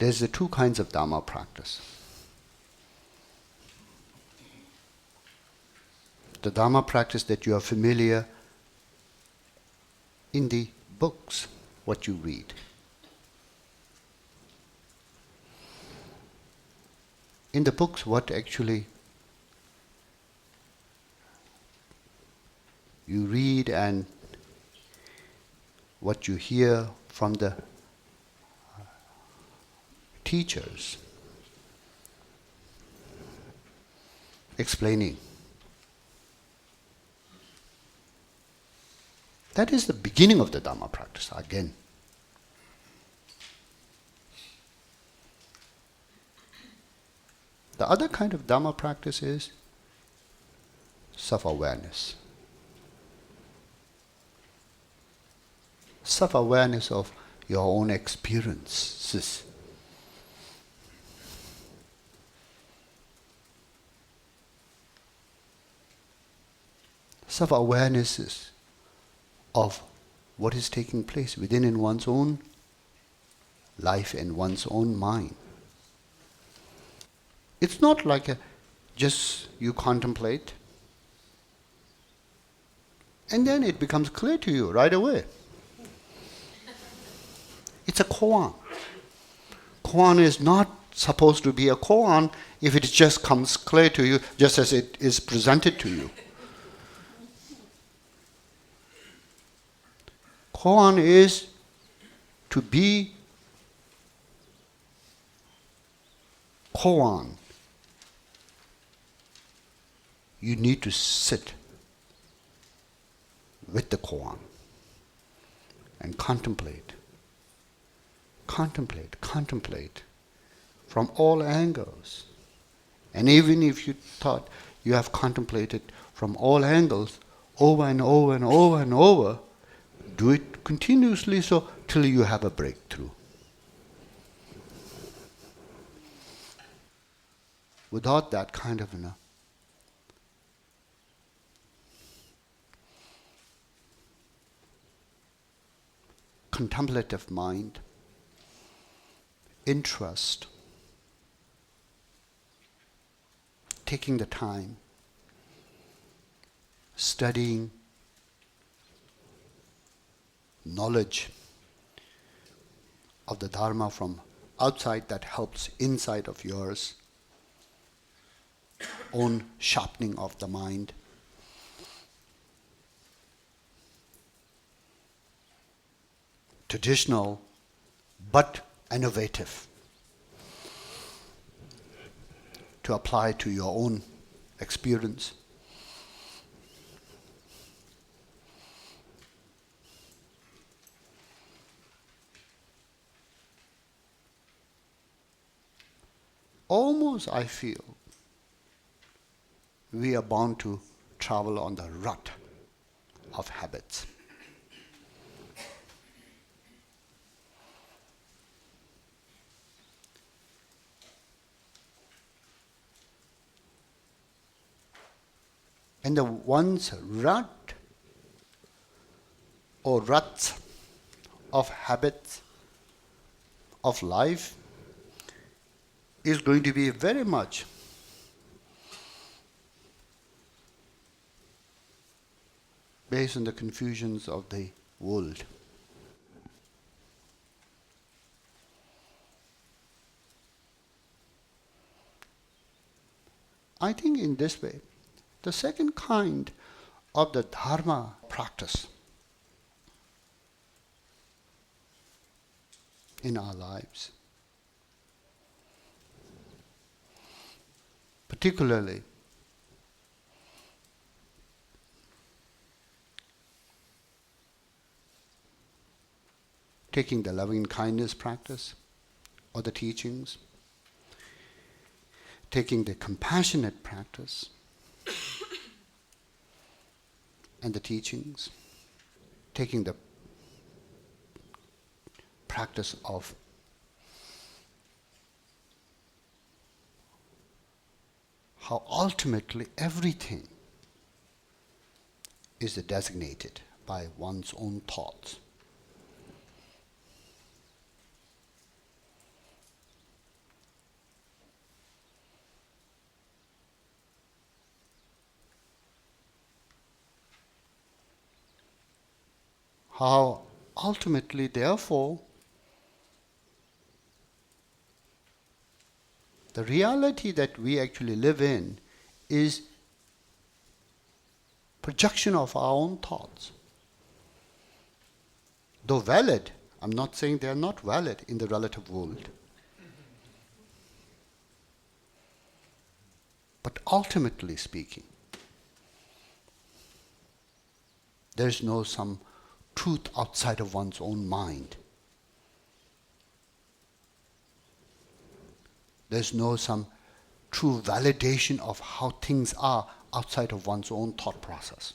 There's the two kinds of Dharma practice. The Dharma practice that you are familiar in the books, what you read. In the books, what actually you read and what you hear from the teachers explaining. That is the beginning of the Dhamma practice again. The other kind of Dhamma practice is self-awareness. Self-awareness of your own experiences. Self-awareness of what is taking place within in one's own life and one's own mind. It's not like just you contemplate and then it becomes clear to you right away. It's a koan. Koan is not supposed to be a koan if it just comes clear to you just as it is presented to you. Koan is to be koan. You need to sit with the koan and contemplate. Contemplate from all angles. And even if you thought you have contemplated from all angles over and over and over and over, do it continuously so till you have a breakthrough. Without that kind of contemplative mind, interest, taking the time, studying, knowledge of the Dharma from outside that helps inside of yours, own sharpening of the mind. Traditional but innovative to apply to your own experience. Almost I feel we are bound to travel on the rut of habits. And the one's rut or ruts of habits of life is going to be very much based on the confusions of the world. I think in this way, the second kind of the Dharma practice in our lives, particularly taking the loving kindness practice or the teachings, taking the compassionate practice and the teachings, taking the practice of how ultimately everything is designated by one's own thoughts. how ultimately, therefore, the reality that we actually live in is projection of our own thoughts. Though valid, I'm not saying they are not valid in the relative world. But ultimately speaking, there's no some truth outside of one's own mind. There's no some true validation of how things are outside of one's own thought process.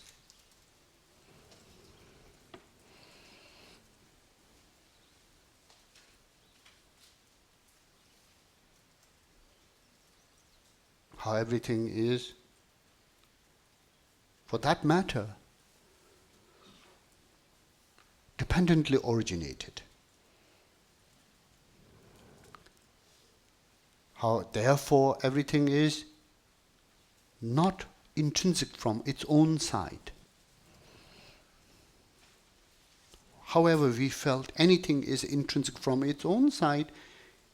How everything is, for that matter, dependently originated. How therefore everything is not intrinsic from its own side. However we felt anything is intrinsic from its own side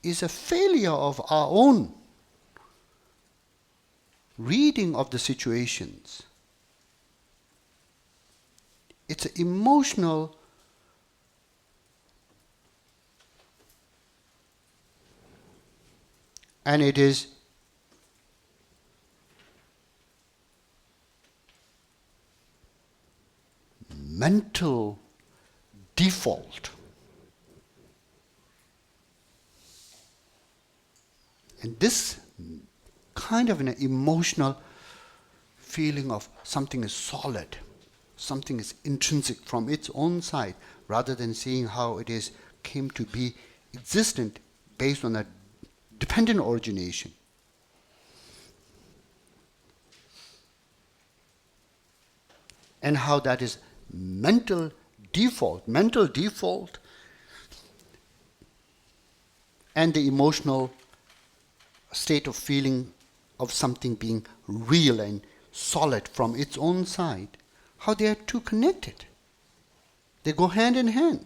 is a failure of our own reading of the situations. It's an emotional and it is mental default. And this kind of an emotional feeling of something is solid, something is intrinsic from its own side, rather than seeing how it is came to be existent based on a dependent origination. And how that is mental default and the emotional state of feeling of something being real and solid from its own side, how they are two connected. They go hand in hand.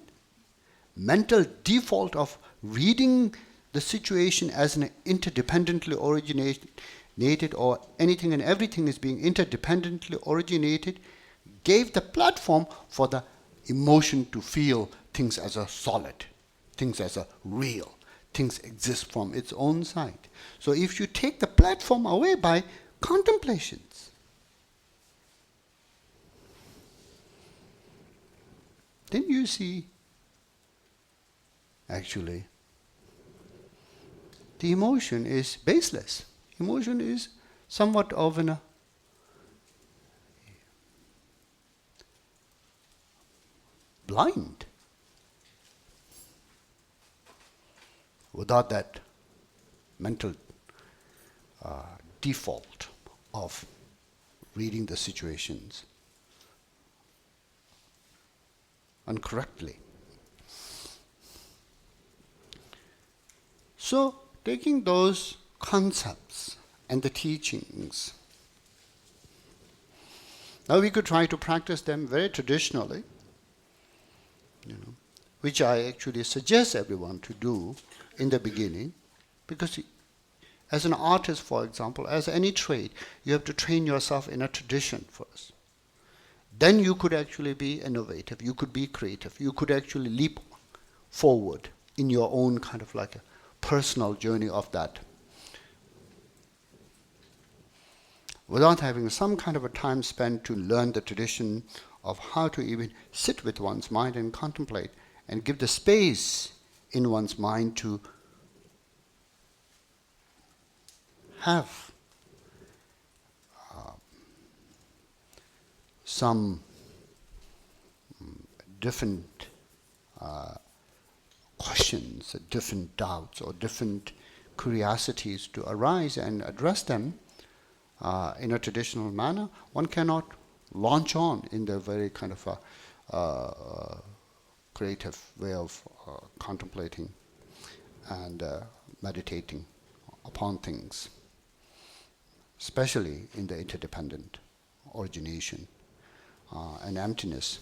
Mental default of reading the situation as an interdependently originated or anything and everything is being interdependently originated gave the platform for the emotion to feel things as a solid, things as a real, things exist from its own side. So if you take the platform away by contemplations, then you see actually the emotion is baseless. Emotion is somewhat of an blind. Without that mental default of reading the situations incorrectly. So, taking those concepts and the teachings, now we could try to practice them very traditionally, which I actually suggest everyone to do in the beginning, because as an artist, for example, as any trade, you have to train yourself in a tradition first. Then you could actually be innovative, you could be creative, you could actually leap forward in your own kind of like a personal journey of that. Without having some kind of a time spent to learn the tradition of how to even sit with one's mind and contemplate and give the space in one's mind to have some different questions, different doubts, or different curiosities to arise and address them in a traditional manner. One cannot launch on in the very kind of a creative way of contemplating and meditating upon things, especially in the interdependent origination and emptiness.